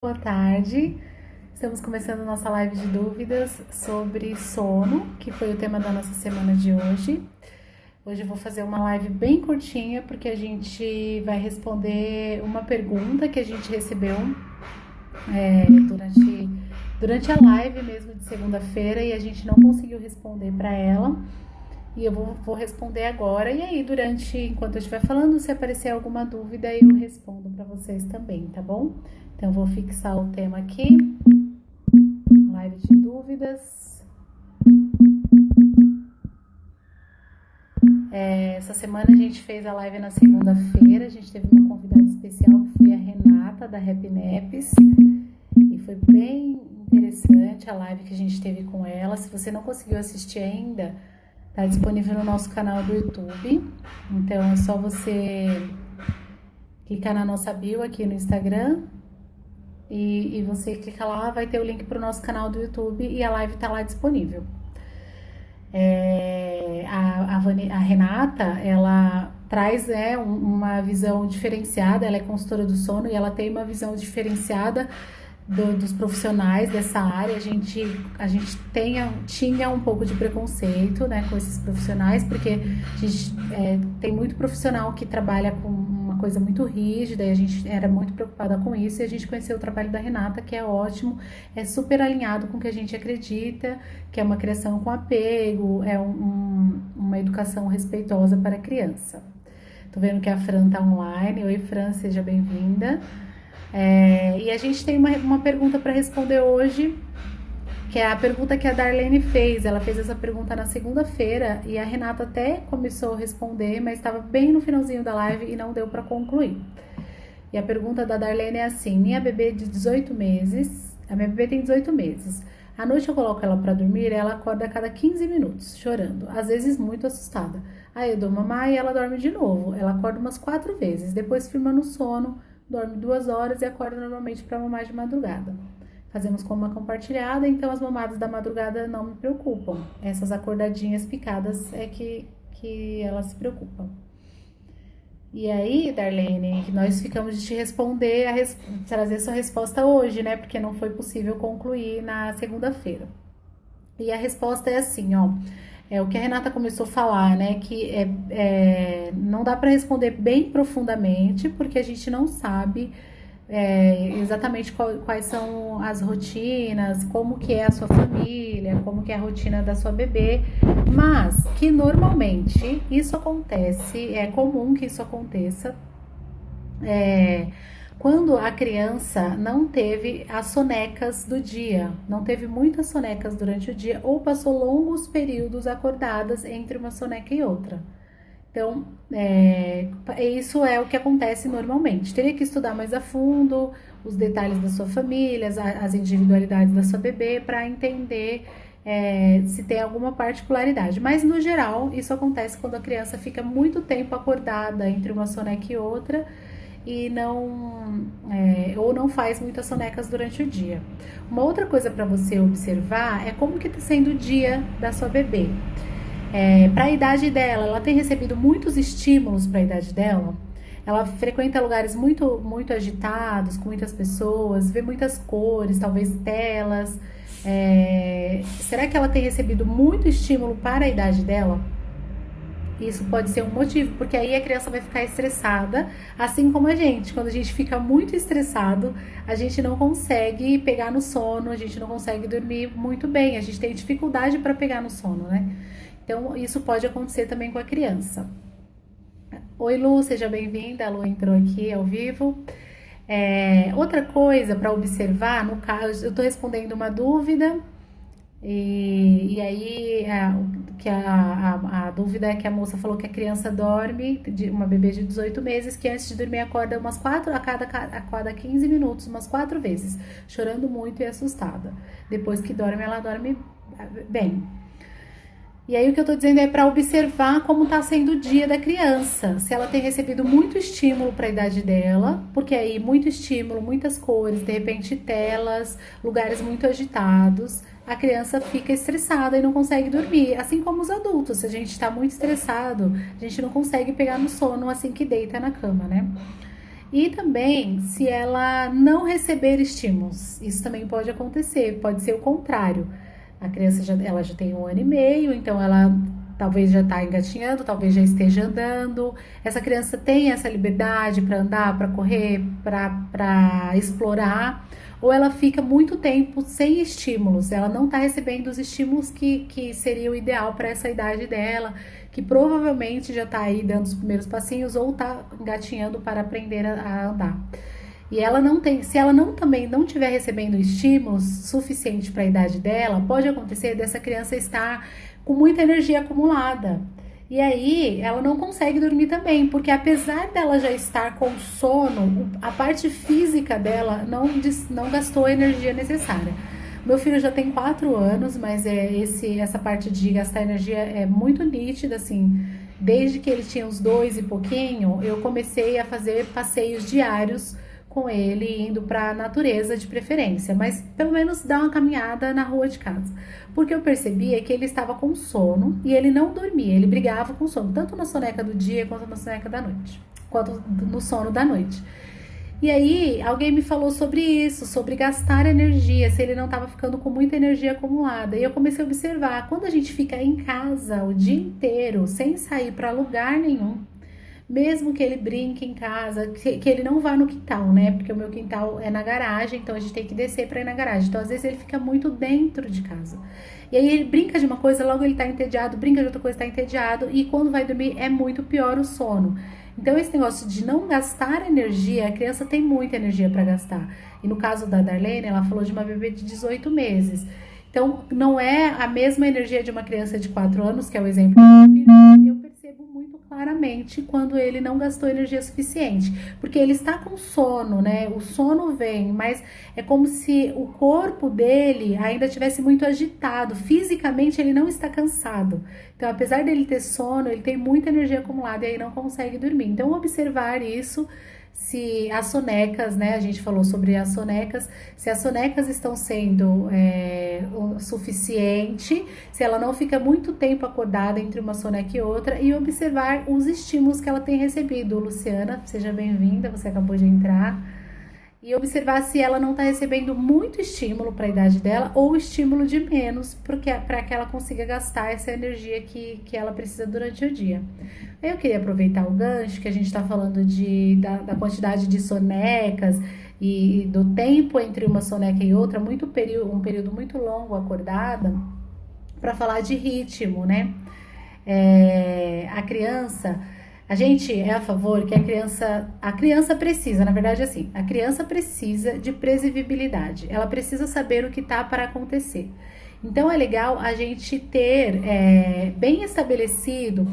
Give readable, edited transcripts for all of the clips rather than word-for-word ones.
Boa tarde, estamos começando nossa live de dúvidas sobre sono, que foi o tema da nossa semana de hoje. Hoje eu vou fazer uma live bem curtinha, porque a gente vai responder uma pergunta que a gente recebeu durante a live mesmo de segunda-feira e a gente não conseguiu responder para ela. E eu vou responder agora. E aí, enquanto eu estiver falando, se aparecer alguma dúvida, eu respondo para vocês também, tá bom? Então, eu vou fixar o tema aqui. Live de dúvidas. Essa semana a gente fez a live na segunda-feira. A gente teve uma convidada especial que foi a Renata, da Happy Naps. E foi bem interessante a live que a gente teve com ela. Se você não conseguiu assistir ainda, tá disponível no nosso canal do YouTube. Então é só você clicar na nossa bio aqui no Instagram e você clica lá, vai ter o link para o nosso canal do YouTube e a live tá lá disponível. A Renata, ela traz uma visão diferenciada, ela é consultora do sono e ela tem uma visão diferenciada dos profissionais dessa área. A gente tinha um pouco de preconceito, né, com esses profissionais, porque a gente tem muito profissional que trabalha com uma coisa muito rígida e a gente era muito preocupada com isso, e a gente conheceu o trabalho da Renata, que é ótimo, é super alinhado com o que a gente acredita, que é uma criação com apego, uma educação respeitosa para a criança. Tô vendo que a Fran tá online. Oi, Fran, seja bem-vinda. E a gente tem uma pergunta para responder hoje, que é a pergunta que a Darlene fez. Ela fez essa pergunta na segunda-feira e a Renata até começou a responder, mas estava bem no finalzinho da live e não deu para concluir. E a pergunta da Darlene é assim: minha bebê de 18 meses, a minha bebê tem 18 meses. À noite eu coloco ela para dormir, ela acorda a cada 15 minutos, chorando, às vezes muito assustada. Aí eu dou mamar e ela dorme de novo. Ela acorda umas 4 vezes, depois firma no sono, dorme 2 horas e acorda normalmente para mamar de madrugada. Fazemos cama compartilhada, então as mamadas da madrugada não me preocupam. Essas acordadinhas picadas é que elas se preocupam. E aí, Darlene, nós ficamos de te responder, trazer sua resposta hoje, né? Porque não foi possível concluir na segunda-feira. E a resposta é assim, ó. É o que a Renata começou a falar, né? Que não dá para responder bem profundamente, porque a gente não sabe exatamente quais são as rotinas, como que é a sua família, como que é a rotina da sua bebê, mas que normalmente isso acontece, é comum que isso aconteça quando a criança não teve as sonecas do dia, não teve muitas sonecas durante o dia ou passou longos períodos acordadas entre uma soneca e outra. Então, isso é o que acontece normalmente. Teria que estudar mais a fundo os detalhes da sua família, as individualidades da sua bebê, para entender se tem alguma particularidade. Mas, no geral, isso acontece quando a criança fica muito tempo acordada entre uma soneca e outra e ou não faz muitas sonecas durante o dia. Uma outra coisa para você observar é como que está sendo o dia da sua bebê. Para a idade dela, ela tem recebido muitos estímulos para a idade dela. Ela frequenta lugares muito, muito agitados, com muitas pessoas, vê muitas cores, talvez telas. Será que ela tem recebido muito estímulo para a idade dela? Isso pode ser um motivo, porque aí a criança vai ficar estressada, assim como a gente. Quando a gente fica muito estressado, a gente não consegue pegar no sono, a gente não consegue dormir muito bem, a gente tem dificuldade para pegar no sono, né? Então, isso pode acontecer também com a criança. Oi, Lu, seja bem-vinda. A Lu entrou aqui ao vivo. Outra coisa para observar, no caso, eu estou respondendo uma dúvida, e aí a dúvida é que a moça falou que a criança dorme, uma bebê de 18 meses, que antes de dormir acorda a cada 15 minutos, umas 4 vezes, chorando muito e assustada. Depois que dorme, ela dorme bem. E aí o que eu tô dizendo é para observar como tá sendo o dia da criança. Se ela tem recebido muito estímulo para a idade dela, porque aí muito estímulo, muitas cores, de repente telas, lugares muito agitados, a criança fica estressada e não consegue dormir. Assim como os adultos, se a gente tá muito estressado, a gente não consegue pegar no sono assim que deita na cama, né? E também se ela não receber estímulos, isso também pode acontecer, pode ser o contrário. A criança ela já tem 1 ano e meio, então ela talvez já está engatinhando, talvez já esteja andando. Essa criança tem essa liberdade para andar, para correr, para explorar, ou ela fica muito tempo sem estímulos, ela não está recebendo os estímulos que seria o ideal para essa idade dela, que provavelmente já está aí dando os primeiros passinhos ou está engatinhando para aprender a andar. E ela não tem, se ela não também não estiver recebendo estímulos suficiente para a idade dela, pode acontecer dessa criança estar com muita energia acumulada. E aí ela não consegue dormir também, porque apesar dela já estar com sono, a parte física dela não gastou a energia necessária. Meu filho já tem 4 anos, mas essa parte de gastar energia é muito nítida, assim. Desde que ele tinha uns 2 e pouquinho, eu comecei a fazer passeios diários com ele, indo para a natureza de preferência, mas pelo menos dar uma caminhada na rua de casa. Porque eu percebia que ele estava com sono e ele não dormia, ele brigava com sono, tanto na soneca do dia quanto na soneca da noite, quanto no sono da noite. E aí, alguém me falou sobre isso, sobre gastar energia, se ele não estava ficando com muita energia acumulada. E eu comecei a observar, quando a gente fica em casa o dia inteiro, sem sair para lugar nenhum, mesmo que ele brinque em casa, que ele não vá no quintal, né? Porque o meu quintal é na garagem, então a gente tem que descer para ir na garagem. Então, às vezes, ele fica muito dentro de casa. E aí ele brinca de uma coisa, logo ele tá entediado, brinca de outra coisa, tá entediado, e quando vai dormir é muito pior o sono. Então, esse negócio de não gastar energia, a criança tem muita energia para gastar. E no caso da Darlene, ela falou de uma bebê de 18 meses. Então, não é a mesma energia de uma criança de 4 anos, que é o exemplo do meu filho. Eu percebo muito claramente quando ele não gastou energia suficiente. Porque ele está com sono, né? O sono vem, mas é como se o corpo dele ainda estivesse muito agitado. Fisicamente, ele não está cansado. Então, apesar dele ter sono, ele tem muita energia acumulada e aí não consegue dormir. Então, observar isso, se as sonecas, né? A gente falou sobre as sonecas, se as sonecas estão sendo o suficiente, se ela não fica muito tempo acordada entre uma soneca e outra, e observar os estímulos que ela tem recebido. Luciana, seja bem-vinda, você acabou de entrar. E observar se ela não está recebendo muito estímulo para a idade dela ou estímulo de menos, para que ela consiga gastar essa energia que ela precisa durante o dia. Eu queria aproveitar o gancho que a gente está falando da quantidade de sonecas e do tempo entre uma soneca e outra, um período muito longo acordada, para falar de ritmo, né? A criança, a gente é a favor que a criança precisa, na verdade assim, a criança precisa de previsibilidade, ela precisa saber o que está para acontecer. Então é legal a gente ter bem estabelecido,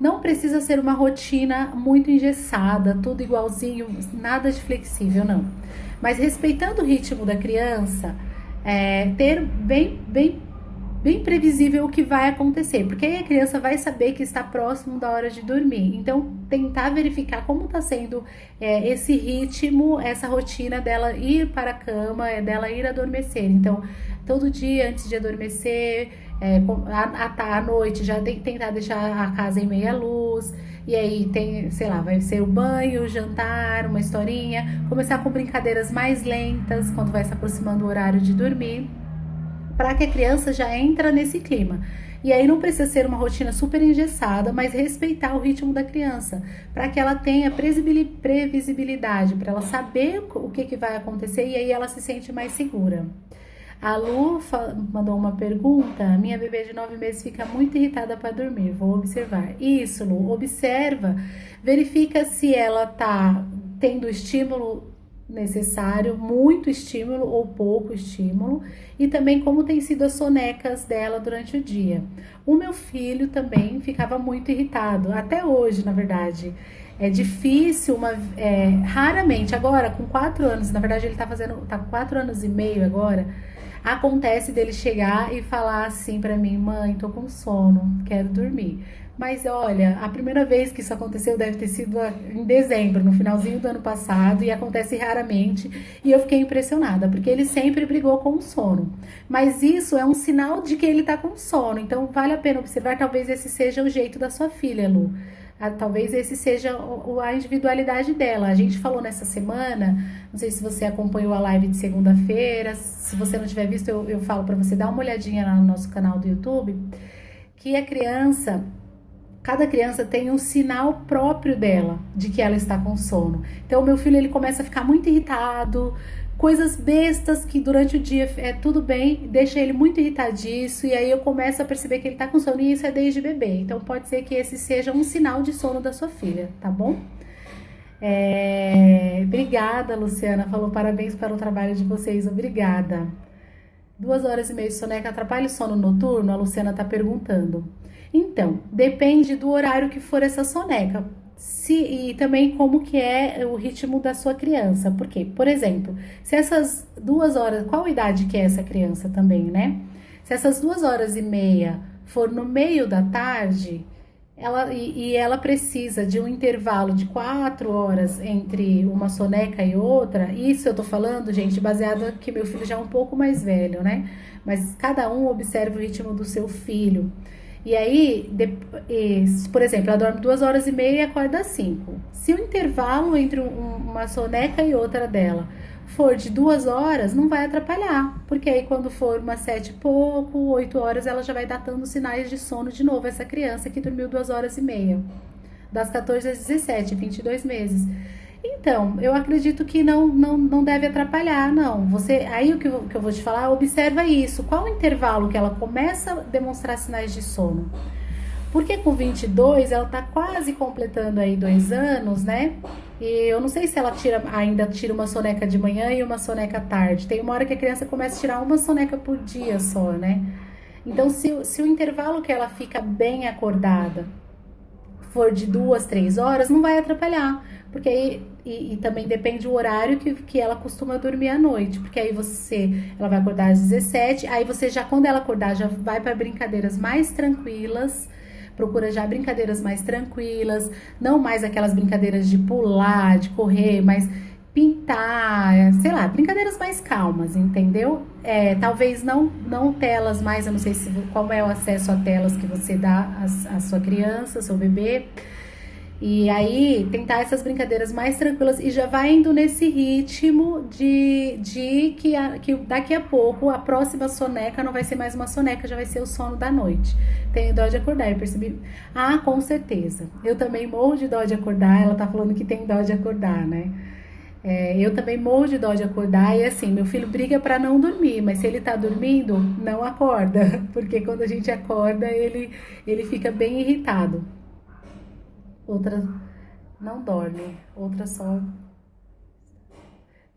não precisa ser uma rotina muito engessada, tudo igualzinho, nada de flexível, não. Mas respeitando o ritmo da criança, ter bem previsível o que vai acontecer, porque aí a criança vai saber que está próximo da hora de dormir. Então, tentar verificar como está sendo esse ritmo, essa rotina dela ir para a cama, dela ir adormecer. Então, todo dia antes de adormecer, à noite, já tentar deixar a casa em meia luz. E aí tem, sei lá, vai ser o banho, o jantar, uma historinha, começar com brincadeiras mais lentas quando vai se aproximando o horário de dormir, para que a criança já entra nesse clima. E aí não precisa ser uma rotina super engessada, mas respeitar o ritmo da criança, para que ela tenha previsibilidade, para ela saber o que vai acontecer e aí ela se sente mais segura. A Lu mandou uma pergunta. Minha bebê de 9 meses fica muito irritada para dormir. Vou observar. Isso, Lu, observa, verifica se ela tá tendo estímulo necessário, muito estímulo ou pouco estímulo, e também como tem sido as sonecas dela durante o dia. O meu filho também ficava muito irritado, até hoje, na verdade. É difícil, raramente, agora com 4 anos, na verdade ele tá com 4 anos e meio agora, acontece dele chegar e falar assim pra mim: mãe, tô com sono, quero dormir. Mas olha, a primeira vez que isso aconteceu deve ter sido em dezembro, no finalzinho do ano passado, e acontece raramente, e eu fiquei impressionada, porque ele sempre brigou com o sono. Mas isso é um sinal de que ele tá com sono, então vale a pena observar, talvez esse seja o jeito da sua filha, Lu. Talvez esse seja a individualidade dela. A gente falou nessa semana, não sei se você acompanhou a live de segunda-feira, se você não tiver visto, eu falo para você dar uma olhadinha lá no nosso canal do YouTube, que cada criança tem um sinal próprio dela, de que ela está com sono. Então, o meu filho, ele começa a ficar muito irritado, coisas bestas que durante o dia é tudo bem, deixa ele muito irritadiço, e aí eu começo a perceber que ele tá com sono, e isso é desde bebê. Então, pode ser que esse seja um sinal de sono da sua filha, tá bom? Obrigada, Luciana, falou parabéns pelo trabalho de vocês, obrigada. 2 horas e meia de soneca atrapalha o sono noturno? A Luciana tá perguntando. Então, depende do horário que for essa soneca. E também como que é o ritmo da sua criança. Por quê? Por exemplo, se essas 2 horas... Qual idade que é essa criança também, né? Se essas 2 horas e meia for no meio da tarde, ela precisa de um intervalo de 4 horas entre uma soneca e outra. Isso eu tô falando, gente, baseado que meu filho já é um pouco mais velho, né? Mas cada um observa o ritmo do seu filho. E aí, por exemplo, ela dorme 2 horas e meia e acorda às 5. Se o intervalo entre uma soneca e outra dela for de 2 horas, não vai atrapalhar. Porque aí quando for umas 7 e pouco, 8 horas, ela já vai datando sinais de sono de novo, essa criança que dormiu 2 horas e meia. Das 14 às 17, 22 meses. Então, eu acredito que não deve atrapalhar, não. Aí o que eu vou te falar, observa isso. Qual o intervalo que ela começa a demonstrar sinais de sono? Porque com 22, ela tá quase completando aí 2 anos, né? E eu não sei se ela ainda tira uma soneca de manhã e uma soneca à tarde. Tem uma hora que a criança começa a tirar uma soneca por dia só, né? Então, se o intervalo que ela fica bem acordada for de 2, 3 horas, não vai atrapalhar. Porque aí, e também depende do horário que ela costuma dormir à noite. Porque aí ela vai acordar às 17, aí você já, quando ela acordar, já vai para brincadeiras mais tranquilas. Procura já brincadeiras mais tranquilas, não mais aquelas brincadeiras de pular, de correr, mas pintar, sei lá, brincadeiras mais calmas, entendeu? Talvez não telas mais, eu não sei qual é o acesso a telas que você dá à sua criança, ao seu bebê. E aí, tentar essas brincadeiras mais tranquilas e já vai indo nesse ritmo de que daqui a pouco a próxima soneca não vai ser mais uma soneca, já vai ser o sono da noite. Tenho dó de acordar, eu percebi. Ah, com certeza. Eu também morro de dó de acordar, ela tá falando que tem dó de acordar, né? Eu também morro de dó de acordar e assim, meu filho briga pra não dormir, mas se ele tá dormindo, não acorda, porque quando a gente acorda, ele fica bem irritado. Outra não dorme, outra só.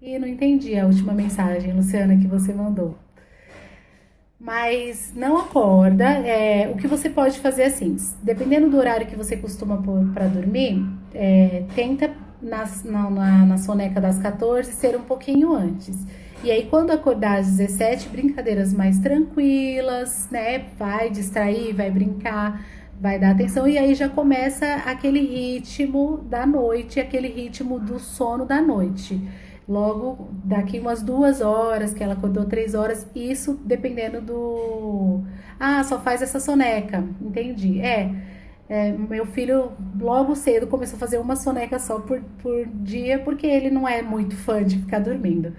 E não entendi a última mensagem, Luciana, que você mandou. Mas não acorda. O que você pode fazer assim, dependendo do horário que você costuma pôr para dormir, tenta na soneca das 14 ser um pouquinho antes. E aí, quando acordar às 17, brincadeiras mais tranquilas, né? Vai distrair, vai brincar, vai dar atenção, e aí já começa aquele ritmo da noite, aquele ritmo do sono da noite. Logo, daqui umas 2 horas, que ela acordou 3 horas, isso dependendo do... Ah, só faz essa soneca, entendi. Meu filho logo cedo começou a fazer uma soneca só por dia, porque ele não é muito fã de ficar dormindo.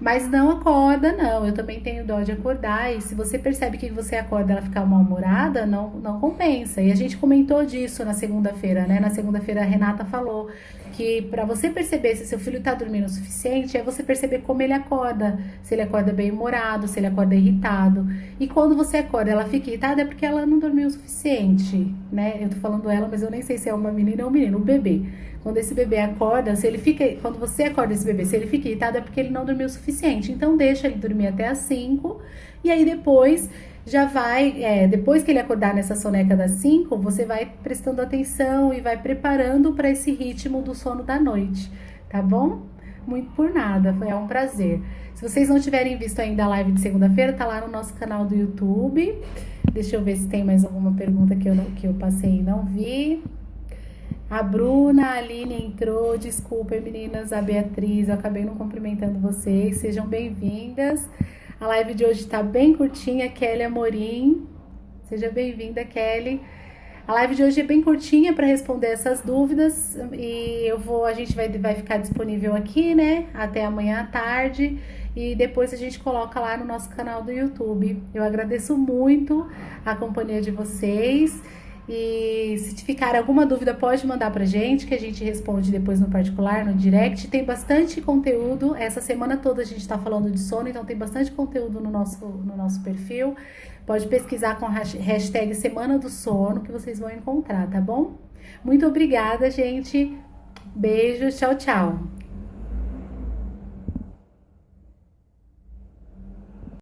Mas não acorda, não. Eu também tenho dó de acordar. E se você percebe que você acorda e ela ficar mal-humorada, não compensa. E a gente comentou disso na segunda-feira, né? Na segunda-feira a Renata falou que para você perceber se seu filho tá dormindo o suficiente, é você perceber como ele acorda. Se ele acorda bem-humorado, se ele acorda irritado. E quando você acorda e ela fica irritada, é porque ela não dormiu o suficiente, né? Eu tô falando ela, mas eu nem sei se é uma menina ou um menino, um bebê. Quando esse bebê acorda, quando você acorda esse bebê, se ele fica irritado é porque ele não dormiu o suficiente. Então deixa ele dormir até as 5 e aí depois já vai, depois que ele acordar nessa soneca das 5, você vai prestando atenção e vai preparando para esse ritmo do sono da noite, tá bom? Muito por nada, é um prazer. Se vocês não tiverem visto ainda a live de segunda-feira, tá lá no nosso canal do YouTube. Deixa eu ver se tem mais alguma pergunta que eu passei e não vi. A Bruna, a Aline entrou, desculpem meninas, a Beatriz, eu acabei não cumprimentando vocês, sejam bem-vindas. A live de hoje tá bem curtinha, Kelly Amorim, seja bem-vinda, Kelly. A live de hoje é bem curtinha para responder essas dúvidas e a gente vai ficar disponível aqui, né? Até amanhã à tarde e depois a gente coloca lá no nosso canal do YouTube. Eu agradeço muito a companhia de vocês. E se ficar alguma dúvida, pode mandar pra gente, que a gente responde depois no particular, no direct. Tem bastante conteúdo. Essa semana toda a gente tá falando de sono, então tem bastante conteúdo no nosso perfil. Pode pesquisar com a hashtag Semana do Sono, que vocês vão encontrar, tá bom? Muito obrigada, gente. Beijo, tchau, tchau.